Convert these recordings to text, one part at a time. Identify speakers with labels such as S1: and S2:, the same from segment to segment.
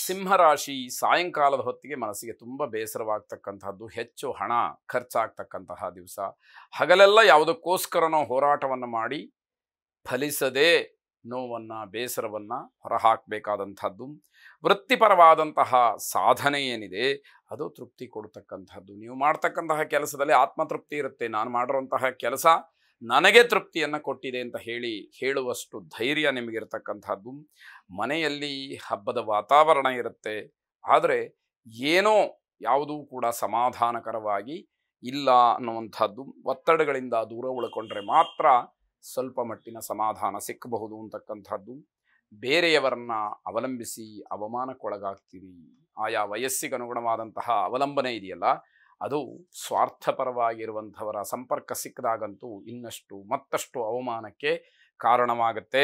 S1: ಸಿಂಹರಾಶಿ ಸಾಯಂಕಾಲದ ಹೊತ್ತಿಗೆ ಮನಸ್ಸಿಗೆ ತುಂಬ ಬೇಸರವಾಗ್ತಕ್ಕಂತಹದ್ದು, ಹೆಚ್ಚು ಹಣ ಖರ್ಚಾಗ್ತಕ್ಕಂತಹ ದಿವಸ. ಹಗಲೆಲ್ಲ ಯಾವುದಕ್ಕೋಸ್ಕರನೋ ಹೋರಾಟವನ್ನು ಮಾಡಿ ಫಲಿಸದೆ ನೋವನ್ನು ಬೇಸರವನ್ನು ಹೊರಹಾಕಬೇಕಾದಂಥದ್ದು. ವೃತ್ತಿಪರವಾದಂತಹ ಸಾಧನೆ ಏನಿದೆ ಅದು ತೃಪ್ತಿ ಕೊಡ್ತಕ್ಕಂಥದ್ದು. ನೀವು ಮಾಡ್ತಕ್ಕಂತಹ ಕೆಲಸದಲ್ಲಿ ಆತ್ಮತೃಪ್ತಿ ಇರುತ್ತೆ. ನಾನು ಮಾಡಿರುವಂತಹ ಕೆಲಸ ನನಗೆ ತೃಪ್ತಿಯನ್ನು ಕೊಟ್ಟಿದೆ ಅಂತ ಹೇಳುವಷ್ಟು ಧೈರ್ಯ ನಿಮಗಿರ್ತಕ್ಕಂಥದ್ದು. ಮನೆಯಲ್ಲಿ ಹಬ್ಬದ ವಾತಾವರಣ ಇರುತ್ತೆ, ಆದರೆ ಏನೋ ಯಾವುದೂ ಕೂಡ ಸಮಾಧಾನಕರವಾಗಿ ಇಲ್ಲ ಅನ್ನುವಂಥದ್ದು. ಒತ್ತಡಗಳಿಂದ ದೂರ ಉಳ್ಕೊಂಡ್ರೆ ಮಾತ್ರ ಸ್ವಲ್ಪ ಮಟ್ಟಿನ ಸಮಾಧಾನ ಸಿಕ್ಕಬಹುದು ಅಂತಕ್ಕಂಥದ್ದು. ಬೇರೆಯವರನ್ನ ಅವಲಂಬಿಸಿ ಅವಮಾನಕ್ಕೊಳಗಾಗ್ತೀರಿ. ಆಯಾ ವಯಸ್ಸಿಗೆ ಅನುಗುಣವಾದಂತಹ ಅವಲಂಬನೆ ಇದೆಯಲ್ಲ, ಅದು ಸ್ವಾರ್ಥಪರವಾಗಿರುವಂಥವರ ಸಂಪರ್ಕ ಸಿಕ್ಕದಾಗಂತೂ ಮತ್ತಷ್ಟು ಅವಮಾನಕ್ಕೆ ಕಾರಣವಾಗುತ್ತೆ.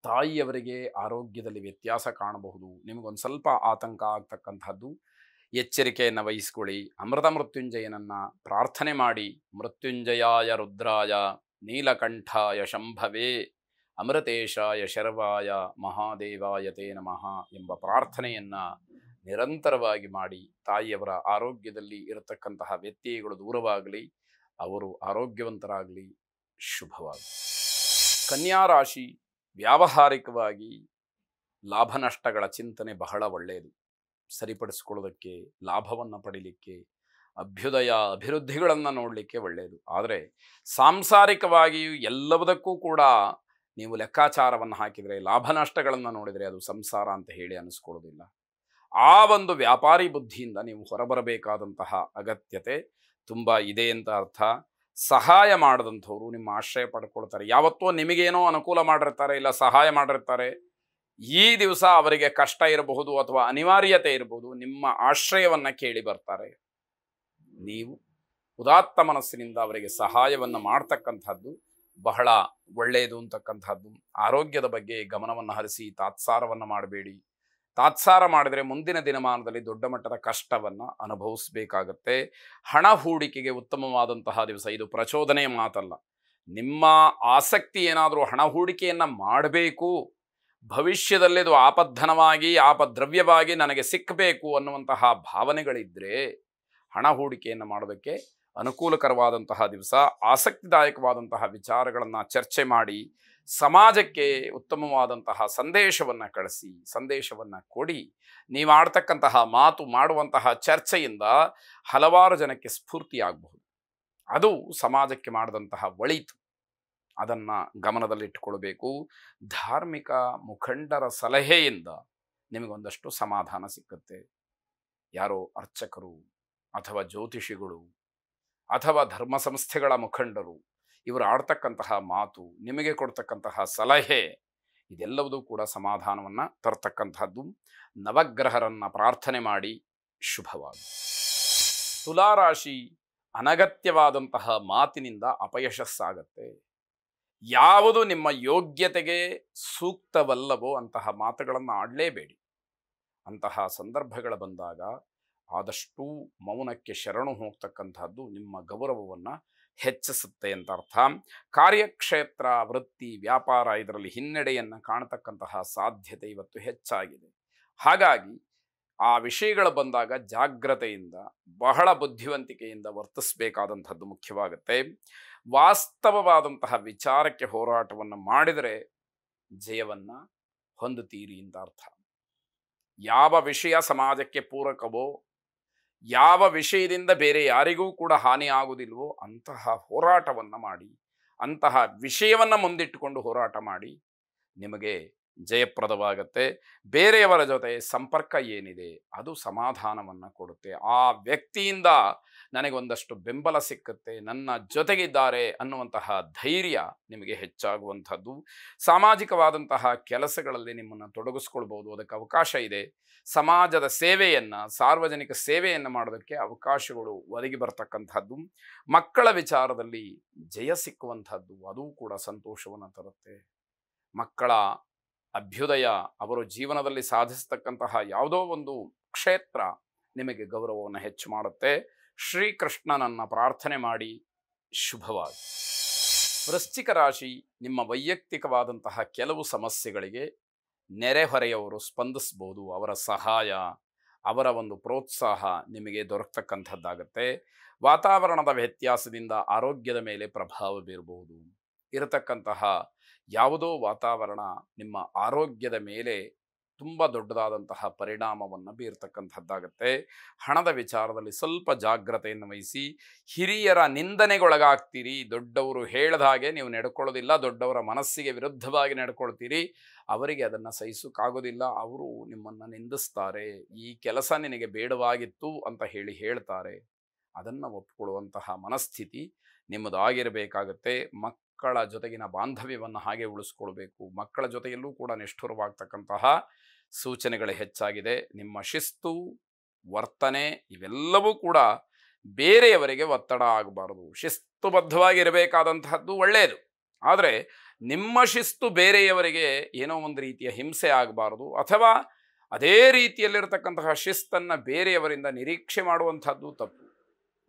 S1: ತಾಯಿಯವರಿಗೆ ಆರೋಗ್ಯದಲ್ಲಿ ವ್ಯತ್ಯಾಸ ಕಾಣಬಹುದು. ನಿಮಗೊಂದು ಸ್ವಲ್ಪ ಆತಂಕ ಆಗ್ತಕ್ಕಂಥದ್ದು. ಎಚ್ಚರಿಕೆಯನ್ನು ವಹಿಸ್ಕೊಳ್ಳಿ. ಅಮೃತ ಮೃತ್ಯುಂಜಯನನ್ನು ಪ್ರಾರ್ಥನೆ ಮಾಡಿ. ಮೃತ್ಯುಂಜಯಾಯ ರುದ್ರಾಯ ನೀಲಕಂಠಾಯ ಶಂಭವೇ ಅಮೃತೇಶಾಯ ಶರ್ವಾಯ ಮಹಾದೇವಾಯ ತೇ ನಮಃ ಎಂಬ ಪ್ರಾರ್ಥನೆಯನ್ನು ನಿರಂತರವಾಗಿ ಮಾಡಿ. ತಾಯಿಯವರ ಆರೋಗ್ಯದಲ್ಲಿ ಇರತಕ್ಕಂತಹ ವ್ಯತ್ಯಯಗಳು ದೂರವಾಗಲಿ, ಅವರು ಆರೋಗ್ಯವಂತರಾಗಲಿ. ಶುಭವಾಗಲಿ. ಕನ್ಯಾ ರಾಶಿ ವ್ಯಾವಹಾರಿಕವಾಗಿ ಲಾಭ ನಷ್ಟಗಳ ಚಿಂತನೆ ಬಹಳ ಒಳ್ಳೆಯದು. ಸರಿಪಡಿಸ್ಕೊಳ್ಳೋದಕ್ಕೆ, ಲಾಭವನ್ನು ಪಡೀಲಿಕ್ಕೆ, ಅಭಿವೃದ್ಧಿಗಳನ್ನು ನೋಡಲಿಕ್ಕೆ ಒಳ್ಳೆಯದು. ಆದರೆ ಸಾಂಸಾರಿಕವಾಗಿಯೂ ಎಲ್ಲವುದಕ್ಕೂ ಕೂಡ ನೀವು ಲೆಕ್ಕಾಚಾರವನ್ನು ಹಾಕಿದರೆ, ಲಾಭ ನಷ್ಟಗಳನ್ನು ನೋಡಿದರೆ ಅದು ಸಂಸಾರ ಅಂತ ಹೇಳಿ ಅನ್ನಿಸ್ಕೊಳ್ಳೋದಿಲ್ಲ. ಆ ಒಂದು ವ್ಯಾಪಾರಿ ಬುದ್ಧಿಯಿಂದ ನೀವು ಹೊರಬರಬೇಕಾದಂತಹ ಅಗತ್ಯತೆ ತುಂಬ ಇದೆ ಅಂತ ಅರ್ಥ. ಸಹಾಯ ಮಾಡಿದಂಥವ್ರು ನಿಮ್ಮ ಆಶ್ರಯ ಪಡ್ಕೊಳ್ತಾರೆ. ಯಾವತ್ತೋ ನಿಮಗೇನೋ ಅನುಕೂಲ ಮಾಡಿರ್ತಾರೆ, ಇಲ್ಲ ಸಹಾಯ ಮಾಡಿರ್ತಾರೆ. ಈ ದಿವಸ ಅವರಿಗೆ ಕಷ್ಟ ಇರಬಹುದು ಅಥವಾ ಅನಿವಾರ್ಯತೆ ಇರಬಹುದು, ನಿಮ್ಮ ಆಶ್ರಯವನ್ನು ಕೇಳಿ ಬರ್ತಾರೆ. ನೀವು ಉದಾತ್ತ ಮನಸ್ಸಿನಿಂದ ಅವರಿಗೆ ಸಹಾಯವನ್ನು ಮಾಡ್ತಕ್ಕಂಥದ್ದು ಬಹಳ ಒಳ್ಳೆಯದು ಅಂತಕ್ಕಂಥದ್ದು. ಆರೋಗ್ಯದ ಬಗ್ಗೆ ಗಮನವನ್ನು ಹರಿಸಿ ತಾತ್ಸಾರವನ್ನು ಮಾಡಬೇಡಿ. ತಾತ್ಸಾರ ಮಾಡಿದರೆ ಮುಂದಿನ ದಿನಮಾನದಲ್ಲಿ ದೊಡ್ಡ ಮಟ್ಟದ ಕಷ್ಟವನ್ನು ಅನುಭವಿಸಬೇಕಾಗತ್ತೆ. ಹಣ ಹೂಡಿಕೆಗೆ ಉತ್ತಮವಾದಂತಹ ದಿವಸ ಇದು. ಪ್ರಚೋದನೆಯ ಮಾತಲ್ಲ. ನಿಮ್ಮ ಆಸಕ್ತಿ ಏನಾದರೂ ಹಣ ಹೂಡಿಕೆಯನ್ನು ಮಾಡಬೇಕು, ಭವಿಷ್ಯದಲ್ಲಿ ಅದು ಆಪದ್ಧನವಾಗಿ ಆಪದ್ರವ್ಯವಾಗಿ ನನಗೆ ಸಿಕ್ಕಬೇಕು ಅನ್ನುವಂತಹ ಭಾವನೆಗಳಿದ್ದರೆ ಹಣ ಹೂಡಿಕೆಯನ್ನು ಮಾಡೋದಕ್ಕೆ ಅನುಕೂಲಕರವಾದಂತಹ ದಿವಸ. ಆಸಕ್ತಿದಾಯಕವಾದಂತಹ ವಿಚಾರಗಳನ್ನು ಚರ್ಚೆ ಮಾಡಿ ಸಮಾಜಕ್ಕೆ ಉತ್ತಮವಾದಂತಹ ಸಂದೇಶವನ್ನು ಕಳಿಸಿ, ಸಂದೇಶವನ್ನು ಕೊಡಿ. ನೀವು ಆಡ್ತಕ್ಕಂತಹ ಮಾತು, ಮಾಡುವಂತಹ ಚರ್ಚೆಯಿಂದ ಹಲವಾರು ಜನಕ್ಕೆ ಸ್ಫೂರ್ತಿಯಾಗಬಹುದು. ಅದು ಸಮಾಜಕ್ಕೆ ಮಾಡಿದಂತಹ ಒಳಿತು. ಅದನ್ನು ಗಮನದಲ್ಲಿಟ್ಟುಕೊಳ್ಬೇಕು. ಧಾರ್ಮಿಕ ಮುಖಂಡರ ಸಲಹೆಯಿಂದ ನಿಮಗೊಂದಷ್ಟು ಸಮಾಧಾನ ಸಿಕ್ಕುತ್ತೆ. ಯಾರೋ ಅರ್ಚಕರು ಅಥವಾ ಜ್ಯೋತಿಷಿಗಳು ಅಥವಾ ಧರ್ಮ ಸಂಸ್ಥೆಗಳ ಮುಖಂಡರು ಇವರು ಆಡ್ತಕ್ಕಂತಹ ಮಾತು, ನಿಮಗೆ ಕೊಡ್ತಕ್ಕಂತಹ ಸಲಹೆ, ಇದೆಲ್ಲವೂ ಕೂಡ ಸಮಾಧಾನವನ್ನು ತರ್ತಕ್ಕಂಥದ್ದು. ನವಗ್ರಹರನ್ನು ಪ್ರಾರ್ಥನೆ ಮಾಡಿ. ಶುಭವಾಗಿ. ತುಲಾರಾಶಿ ಅನಗತ್ಯವಾದಂತಹ ಮಾತಿನಿಂದ ಅಪಯಶಸ್ಸಾಗತ್ತೆ. ಯಾವುದು ನಿಮ್ಮ ಯೋಗ್ಯತೆಗೆ ಸೂಕ್ತವಲ್ಲವೋ ಅಂತಹ ಮಾತುಗಳನ್ನು ಆಡಲೇಬೇಡಿ. ಅಂತಹ ಸಂದರ್ಭಗಳು ಬಂದಾಗ ಆದಷ್ಟು ಮೌನಕ್ಕೆ ಶರಣು ಹೋಗ್ತಕ್ಕಂಥದ್ದು ನಿಮ್ಮ ಗೌರವವನ್ನು ಹೆಚ್ಚಿಸುತ್ತೆ ಅಂತ ಅರ್ಥ. ಕಾರ್ಯಕ್ಷೇತ್ರ, ವೃತ್ತಿ, ವ್ಯಾಪಾರ ಇದರಲ್ಲಿ ಹಿನ್ನಡೆಯನ್ನು ಕಾಣತಕ್ಕಂತಹ ಸಾಧ್ಯತೆ ಇವತ್ತು ಹೆಚ್ಚಾಗಿದೆ. ಹಾಗಾಗಿ ಆ ವಿಷಯಗಳು ಬಂದಾಗ ಜಾಗ್ರತೆಯಿಂದ, ಬಹಳ ಬುದ್ಧಿವಂತಿಕೆಯಿಂದ ವರ್ತಿಸಬೇಕಾದಂಥದ್ದು ಮುಖ್ಯವಾಗುತ್ತೆ. ವಾಸ್ತವವಾದಂತಹ ವಿಚಾರಕ್ಕೆ ಹೋರಾಟವನ್ನು ಮಾಡಿದರೆ ಜಯವನ್ನು ಹೊಂದುತ್ತೀರಿ ಅಂತ ಅರ್ಥ. ಯಾವ ವಿಷಯ ಸಮಾಜಕ್ಕೆ ಪೂರಕವೋ, ಯಾವ ವಿಷಯದಿಂದ ಬೇರೆ ಯಾರಿಗೂ ಕೂಡ ಹಾನಿ ಆಗುವುದಿಲ್ವೋ ಅಂತಹ ಹೋರಾಟವನ್ನು ಮಾಡಿ, ಅಂತಹ ವಿಷಯವನ್ನು ಮುಂದಿಟ್ಟುಕೊಂಡು ಹೋರಾಟ ಮಾಡಿ. ನಿಮಗೆ ಜಯಪ್ರದವಾಗತ್ತೆ. ಬೇರೆಯವರ ಜೊತೆ ಸಂಪರ್ಕ ಏನಿದೆ ಅದು ಸಮಾಧಾನವನ್ನು ಕೊಡುತ್ತೆ. ಆ ವ್ಯಕ್ತಿಯಿಂದ ನನಗೊಂದಷ್ಟು ಬೆಂಬಲ ಸಿಕ್ಕುತ್ತೆ, ನನ್ನ ಜೊತೆಗಿದ್ದಾರೆ ಅನ್ನುವಂತಹ ಧೈರ್ಯ ನಿಮಗೆ ಹೆಚ್ಚಾಗುವಂಥದ್ದು. ಸಾಮಾಜಿಕವಾದಂತಹ ಕೆಲಸಗಳಲ್ಲಿ ನಿಮ್ಮನ್ನು ತೊಡಗಿಸ್ಕೊಳ್ಬೋದು, ಅದಕ್ಕೆ ಅವಕಾಶ ಇದೆ. ಸಮಾಜದ ಸೇವೆಯನ್ನು, ಸಾರ್ವಜನಿಕ ಸೇವೆಯನ್ನು ಮಾಡೋದಕ್ಕೆ ಅವಕಾಶಗಳು ಒದಗಿ ಬರ್ತಕ್ಕಂಥದ್ದು. ಮಕ್ಕಳ ವಿಚಾರದಲ್ಲಿ ಜಯ ಸಿಕ್ಕುವಂಥದ್ದು, ಅದೂ ಕೂಡ ಸಂತೋಷವನ್ನು ತರುತ್ತೆ. ಮಕ್ಕಳ ಅಭ್ಯುದಯ, ಅವರು ಜೀವನದಲ್ಲಿ ಸಾಧಿಸತಕ್ಕಂತಹ ಯಾವುದೋ ಒಂದು ಕ್ಷೇತ್ರ ನಿಮಗೆ ಗೌರವವನ್ನು ಹೆಚ್ಚು ಮಾಡುತ್ತೆ. ಶ್ರೀಕೃಷ್ಣನನ್ನು ಪ್ರಾರ್ಥನೆ ಮಾಡಿ. ಶುಭವಾಗಿ. ವೃಶ್ಚಿಕ ರಾಶಿ ನಿಮ್ಮ ವೈಯಕ್ತಿಕವಾದಂತಹ ಕೆಲವು ಸಮಸ್ಯೆಗಳಿಗೆ ನೆರೆಹೊರೆಯವರು ಸ್ಪಂದಿಸ್ಬೋದು. ಅವರ ಸಹಾಯ, ಅವರ ಒಂದು ಪ್ರೋತ್ಸಾಹ ನಿಮಗೆ ದೊರಕತಕ್ಕಂಥದ್ದಾಗತ್ತೆ. ವಾತಾವರಣದ ವ್ಯತ್ಯಾಸದಿಂದ ಆರೋಗ್ಯದ ಮೇಲೆ ಪ್ರಭಾವ ಬೀರಬಹುದು. ಇರತಕ್ಕಂತಹ ಯಾವುದೋ ವಾತಾವರಣ ನಿಮ್ಮ ಆರೋಗ್ಯದ ಮೇಲೆ ತುಂಬ ದೊಡ್ಡದಾದಂತಹ ಪರಿಣಾಮವನ್ನು ಬೀರ್ತಕ್ಕಂಥದ್ದಾಗತ್ತೆ. ಹಣದ ವಿಚಾರದಲ್ಲಿ ಸ್ವಲ್ಪ ಜಾಗ್ರತೆಯನ್ನು ವಹಿಸಿ. ಹಿರಿಯರ ನಿಂದನೆಗೊಳಗಾಗ್ತೀರಿ. ದೊಡ್ಡವರು ಹೇಳಿದ ಹಾಗೆ ನೀವು ನಡ್ಕೊಳ್ಳೋದಿಲ್ಲ, ದೊಡ್ಡವರ ಮನಸ್ಸಿಗೆ ವಿರುದ್ಧವಾಗಿ ನಡ್ಕೊಳ್ತೀರಿ. ಅವರಿಗೆ ಅದನ್ನು ಸಹಿಸೋಕ್ಕಾಗೋದಿಲ್ಲ. ಅವರು ನಿಮ್ಮನ್ನು ನಿಂದಿಸ್ತಾರೆ. ಈ ಕೆಲಸ ನಿನಗೆ ಬೇಡವಾಗಿತ್ತು ಅಂತ ಹೇಳ್ತಾರೆ. ಅದನ್ನು ಒಪ್ಪಿಕೊಳ್ಳುವಂತಹ ಮನಸ್ಥಿತಿ ನಿಮ್ಮದಾಗಿರಬೇಕಾಗತ್ತೆ. ಮಕ್ಕಳ ಜೊತೆಗಿನ ಬಾಂಧವ್ಯವನ್ನು ಹಾಗೆ ಉಳಿಸ್ಕೊಳ್ಬೇಕು. ಮಕ್ಕಳ ಜೊತೆಯಲ್ಲೂ ಕೂಡ ನಿಷ್ಠುರವಾಗ್ತಕ್ಕಂತಹ ಸೂಚನೆಗಳು ಹೆಚ್ಚಾಗಿದೆ. ನಿಮ್ಮ ಶಿಸ್ತು, ವರ್ತನೆ ಇವೆಲ್ಲವೂ ಕೂಡ ಬೇರೆಯವರಿಗೆ ಒತ್ತಡ ಆಗಬಾರದು. ಶಿಸ್ತುಬದ್ಧವಾಗಿರಬೇಕಾದಂತಹದ್ದು ಒಳ್ಳೆಯದು. ಆದರೆ ನಿಮ್ಮ ಶಿಸ್ತು ಬೇರೆಯವರಿಗೆ ಏನೋ ಒಂದು ರೀತಿಯ ಹಿಂಸೆ ಆಗಬಾರದು, ಅಥವಾ ಅದೇ ರೀತಿಯಲ್ಲಿರತಕ್ಕಂತಹ ಶಿಸ್ತನ್ನು ಬೇರೆಯವರಿಂದ ನಿರೀಕ್ಷೆ ಮಾಡುವಂಥದ್ದು ತಪ್ಪು.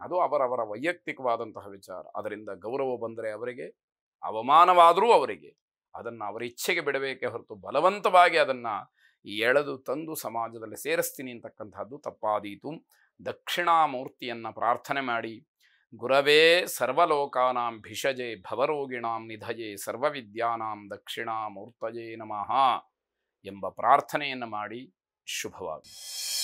S1: ಅದು ಅವರವರ ವೈಯಕ್ತಿಕವಾದಂತಹ ವಿಚಾರ. ಅದರಿಂದ ಗೌರವ ಬಂದರೆ ಅವರಿಗೆ, ಅವಮಾನವಾದರೂ ಅವರಿಗೆ, ಅದನ್ನು ಅವರ ಇಚ್ಛೆಗೆ ಬಿಡಬೇಕೇ ಹೊರತು ಬಲವಂತವಾಗಿ ಅದನ್ನು ಎಳೆದು ತಂದು ಸಮಾಜದಲ್ಲಿ ಸೇರಿಸ್ತೀನಿ ಅಂತಕ್ಕಂಥದ್ದು ತಪ್ಪಾದೀತು. ದಕ್ಷಿಣಾಮೂರ್ತಿಯನ್ನು ಪ್ರಾರ್ಥನೆ ಮಾಡಿ, ಗುರವೇ ಸರ್ವಲೋಕಾನಾಂ ಭಿಷಜೆ ಭವರೋಗಿಣಾಂ ನಿಧಯೇ ಸರ್ವವಿದ್ಯಾನಾಂ ದಕ್ಷಿಣಾಮೂರ್ತಯೇ ನಮಃ ಎಂಬ ಪ್ರಾರ್ಥನೆಯನ್ನು ಮಾಡಿ. ಶುಭವಾಗಿ.